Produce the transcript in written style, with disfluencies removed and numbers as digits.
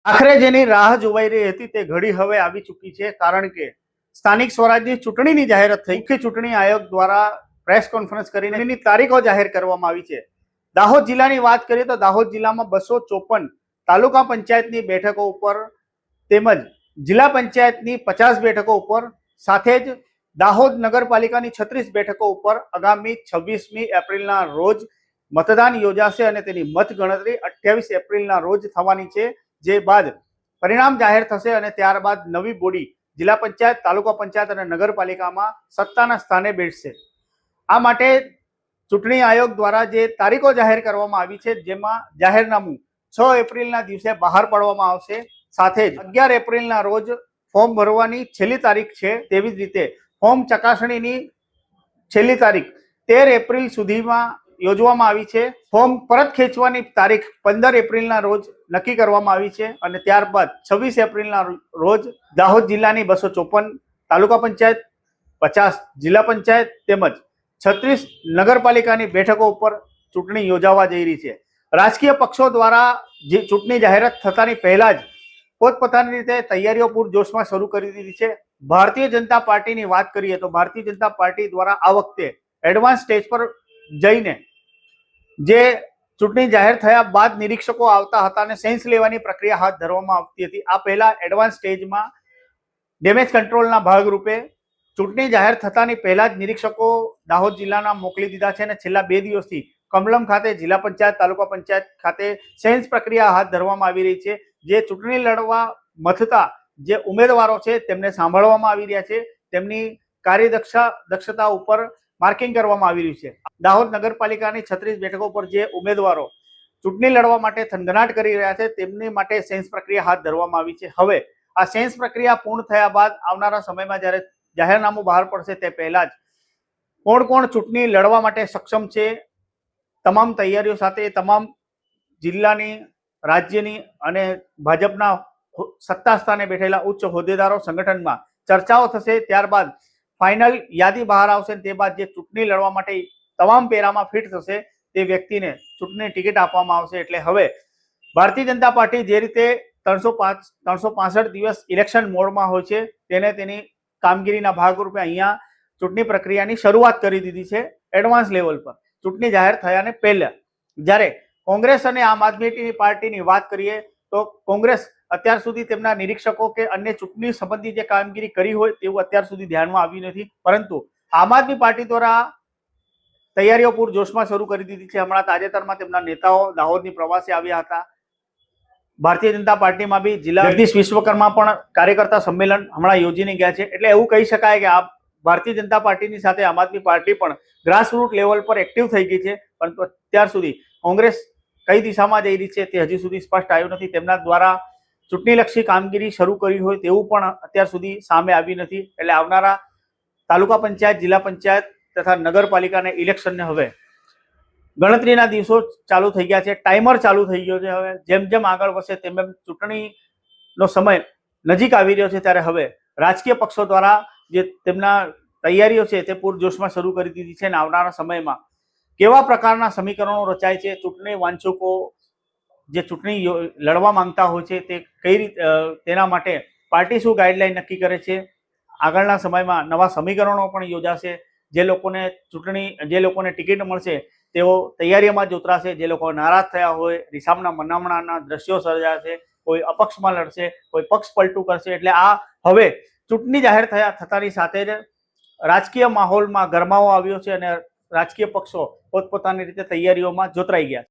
આખરે જેની રાહ જોવાઈ રહી હતી તે ઘડી હવે આવી ચૂકી છે, કારણ કે સ્થાનિક સ્વરાજની ચૂંટણીની જાહેરાત થઈ. મુખ્ય ચૂંટણી આયોગ દ્વારા પ્રેસ કોન્ફરન્સ કરીને એની તારીખો જાહેર કરવામાં આવી છે. દાહોદ જિલ્લાની વાત કરીએ તો દાહોદ જિલ્લામાં 254 તાલુકા પંચાયતની બેઠકો ઉપર તેમજ જિલ્લા પંચાયતની 50 બેઠકો ઉપર સાથે જ દાહોદ નગરપાલિકાની 36 બેઠકો ઉપર આગામી 26મી એપ્રિલના રોજ મતદાન યોજાશે અને તેની મતગણતરી 28 એપ્રિલના રોજ થવાની છે. જે બાદ પરિણામ જાહેર થશે અને ત્યારબાદ નવી બોડી જિલ્લા પંચાયત, તાલુકા પંચાયત અને નગરપાલિકામાં સત્તાના સ્થાને બેસશે. આ માટે ચૂંટણી આયોગ દ્વારા જે તારીખો જાહેર કરવામાં આવી છે, જેમાં જાહેરનામું 6 એપ્રિલના દિવસે બહાર પાડવામાં આવશે. સાથે જ 11 એપ્રિલના રોજ ફોર્મ ભરવાની છેલ્લી તારીખ છે. તેવી જ રીતે ફોર્મ ચકાસણીની છેલ્લી તારીખ 13 એપ્રિલ સુધીમાં યોજવામાં આવી છે. ફોર્મ પરત ખેંચવાની તારીખ 15 એપ્રિલના રોજ નક્કી કરવામાં આવી છે અને ત્યારબાદ 26 એપ્રિલના રોજ દાહોદ જિલ્લાની 254 તાલુકા પંચાયત, 50 જિલ્લા પંચાયત તેમજ 36 નગરપાલિકાની બેઠકો ઉપર ચૂંટણી યોજાવા જઈ રહી છે. રાજકીય પક્ષો દ્વારા જે ચૂંટણી જાહેરાત થતાની પહેલા જ પોતપોતાની રીતે તૈયારીઓ પૂરજોશમાં શરૂ કરી દીધી છે. ભારતીય જનતા પાર્ટીની વાત કરીએ તો ભારતીય જનતા પાર્ટી દ્વારા આ વખતે એડવાન્સ સ્ટેજ પર જઈને જે ચૂંટણી જાહેર થયા બાદ નિરીક્ષકો આવતા હતા અને સેન્સ લેવાની પ્રક્રિયા હાથ ધરવામાં આવતી હતી. આ પહેલા એડવાન્સ સ્ટેજમાં ડેમેજ કંટ્રોલના ભાગરૂપે ચૂંટણી જાહેર થતાની પહેલા જ નિરીક્ષકો દાહોદ જિલ્લાના મોકલી દીધા છે અને છેલ્લા 2 દિવસથી કમલમ ખાતે જિલ્લા પંચાયત, તાલુકા પંચાયત ખાતે સેન્સ પ્રક્રિયા હાથ ધરવામાં આવી રહી છે. જે ચૂંટણી લડવા મથતા જે ઉમેદવારો છે તેમને સાંભળવામાં આવી રહ્યા છે, તેમની કાર્યદક્ષતા ઉપર માર્કિંગ કરવામાં આવી રહ્યું છે. દાહોદ નગરપાલિકાની 36 બેઠકો પર જે ઉમેદવારો ચૂંટણી લડવા માટે થનગનાટ કરી રહ્યા છે તેમની માટે સેન્સ પ્રક્રિયા હાથ ધરવામાં આવી છે. હવે આ સેન્સ પ્રક્રિયા પૂર્ણ થયા બાદ આવનારા સમયમાં જ્યારે જાહેરનામું બહાર પડશે તે પહેલા જ કોણ કોણ ચૂંટણી લડવા માટે સક્ષમ છે, તમામ તૈયારીઓ સાથે તમામ જિલ્લાની, રાજ્યની અને ભાજપના સત્તા સ્થાને બેઠેલા ઉચ્ચ હોદ્દેદારો સંગઠનમાં ચર્ચાઓ થશે. ત્યારબાદ ફાઇનલ યાદી બહાર આવશે. તે બાદ જે ચૂંટણી લડવા માટે તમામ પેરામાં ફિટ થશે તે વ્યક્તિને ચૂંટણી ટિકિટ આપવામાં આવશે. એટલે હવે ભારતીય જનતા પાર્ટી જે રીતે 365 દિવસ ઇલેક્શન મોડમાં હોય છે તેને તેની કામગીરીના ભાગરૂપે અહીંયા ચૂંટણી પ્રક્રિયાની શરૂઆત કરી દીધી છે એડવાન્સ લેવલ પર. ચૂંટણી જાહેર થયાને પહેલા જ્યારે કોંગ્રેસ અને આમ આદમી પાર્ટીની વાત કરીએ તો કોંગ્રેસ અત્યાર સુધી તેમના નિરીક્ષકો કે અન્ય ચૂંટણી સંબંધી જે કામગીરી કરી હોય તેવું અત્યાર સુધી ધ્યાનમાં આવ્યું નથી, પરંતુ આમ આદમી પાર્ટી દ્વારા તૈયારીઓ પૂરજોશમાં શરૂ કરી દીધી છે. હમણાં તાજેતરમાં તેમના નેતાઓ દાહોદની પ્રવાસે આવ્યા હતા. ભારતીય જનતા પાર્ટીમાં બી જિલ્લા જગદીશ વિશ્વકર્મા પણ કાર્યકર્તા સંમેલન હમણાં યોજીને ગયા છે. એટલે એવું કહી શકાય કે આ ભારતીય જનતા પાર્ટીની સાથે આમ આદમી પાર્ટી પણ ગ્રાસરૂટ લેવલ પર એક્ટિવ થઈ ગઈ છે, પરંતુ અત્યાર સુધી કોંગ્રેસ કઈ દિશામાં જઈ રહી છે તે હજી સુધી સ્પષ્ટ આવ્યું નથી. તેમના દ્વારા ચૂંટણીલક્ષી કામગીરી શરૂ કરી હોય તેવું પણ અત્યાર સુધી સામે આવી નથી. એટલે આવનારા તાલુકા પંચાયત, જિલ્લા પંચાયત તથા નગરપાલિકાના ઇલેક્શનને હવે ગણતરીના દિવસો ચાલુ થઈ ગયા છે, ટાઈમર ચાલુ થઈ ગયો છે. હવે જેમ જેમ આગળ વધશે તેમ તેમ ચૂંટણીનો સમય નજીક આવી રહ્યો છે, ત્યારે હવે રાજકીય પક્ષો દ્વારા જે તેમના તૈયારીઓ છે તે પૂરજોશમાં શરૂ કરી દીધી છે અને આવનારા સમયમાં કેવા પ્રકારના સમીકરણો રચાય છે, ચૂંટણી વાંચકો જે ચૂંટણી લડવા માંગતા હોય છે તે કઈ રીતે તેના માટે પાર્ટી શું ગાઈડલાઈન નક્કી કરે છે. આગળના સમયમાં નવા સમીકરણો પણ યોજાશે. જે લોકોને ટિકિટ મળશે તેઓ તૈયારીમાં જ ઉતરાશે. જે લોકો નારાજ થયા હોય, રિસામણા મનામણાના દ્રશ્યો સર્જાશે, કોઈ અપક્ષમાં લડશે, કોઈ પક્ષ પલટું કરશે. એટલે આ હવે ચૂંટણી જાહેર થતાની સાથે જ રાજકીય માહોલમાં ગરમાવો આવ્યો છે અને રાજકીય પક્ષો પોતપોતાની રીતે તૈયારીઓમાં જોતરાઈ ગયા.